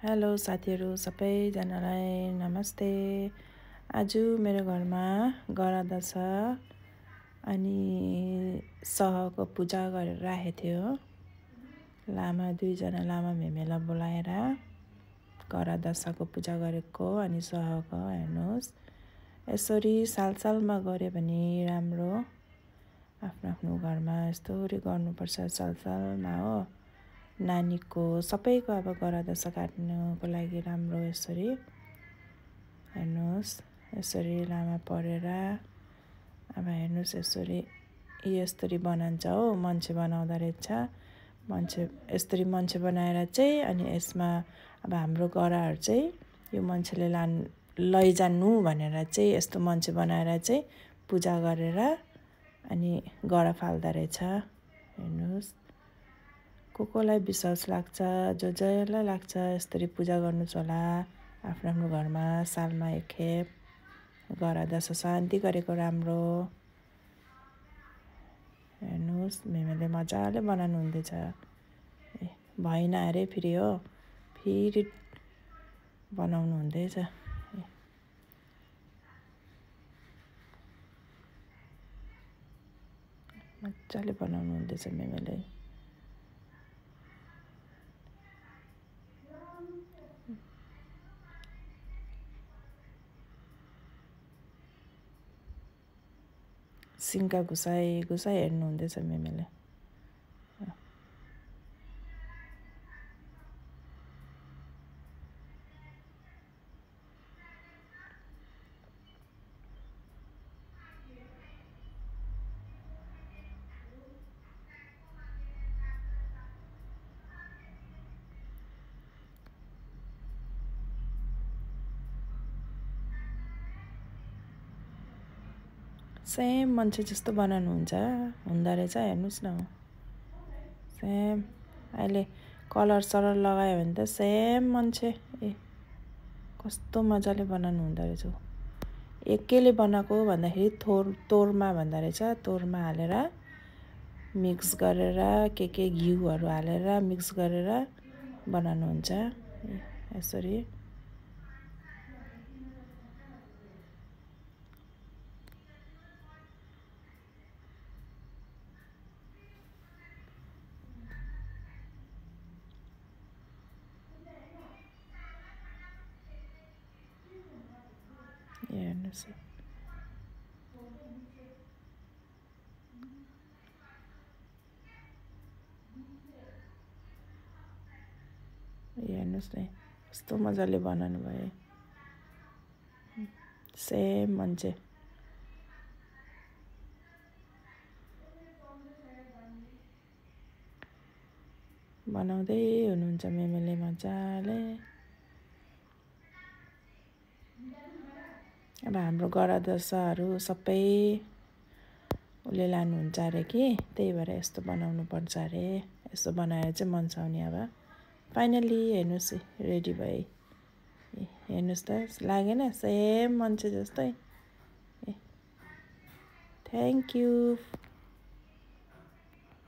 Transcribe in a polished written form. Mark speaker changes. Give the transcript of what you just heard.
Speaker 1: Hello साथीहरू सबैजनालाई नमस्ते। आज मेरो घरमा गरादा छ अनि सहको पूजा गरेर राखेको थियो। लामा दुईजना लामा मेमेला बोलाएर गरादासाको पूजा गरेको अनि सहको हेर्नुहोस्। यसरी सालसालमा गऱ्यो भने राम्रो। आफ्नो घरमा यस्तोरी गर्नुपर्छ सालसालमा हो। नानीको सबैको अब गरादासा काट्नुको लागि राम्रो। यसरी हेर्नुहोस्, यसरी लामा परेर अब हेर्नुहोस् यसरी बनाउँछ हो। मान्छे बनाउँदा रहेछ। यसरी मान्छे बनाएर चाहिँ अनि यसमा अब हाम्रो गराहरू चाहिँ यो मान्छेले लैजानु भनेर चाहिँ यस्तो मान्छे बनाएर चाहिँ पूजा गरेर अनि गरा फाल्दा रहेछ। हेर्नुहोस्, कोलाई विश्वास लाग्छ, जसलाई लाग्छ यसरी पूजा गर्नुहोस् होला। आफ्नो घरमा सालमा एकखेप गरादासा शान्ति गरेको राम्रो। हेर्नुहोस्, मेमेले मजाले बनाउनु हुँदैछ। भएन अरे फेरि हो, फेरि बनाउनु हुँदैछ। मजाले बनाउनु हुँदैछ मेमेले। सिङ्का घुसाइ हेर्नु हुँदैछ मेमेले। सेम मान्छे जस्तो बनाउनु हुँदो रहेछ। हेर्नुहोस् न, सेम अहिले कलर सलर लगायो भने त सेम मान्छे। कस्तो मजाले बनाउनु हुँदो रहेछ। केले बनाएको भन्दाखेरि तोरमा भन्दा रहेछ। तोरमा हालेर मिक्स गरेर के घिउहरू हालेर मिक्स गरेर बनाउनु हुन्छ यसरी। हेर्नुहोस्, हेर्नुहोस् न कस्तो मजाले बनाउनु भयो। सेम मान्छे। बनाउँदै हुनुहुन्छ मेमेले मजाले। अब हाम्रो गरादासाहरू सबै उसले लानुहुन्छ अरे कि, त्यही भएर यस्तो बनाउनु पर्छ अरे। यस्तो बनाएर चाहिँ मन्साउने। अब फाइनल्ली हेर्नुहोस् रेडी भयो। हेर्नुहोस् त लागेन सेम मान्छे जस्तै। Thank you.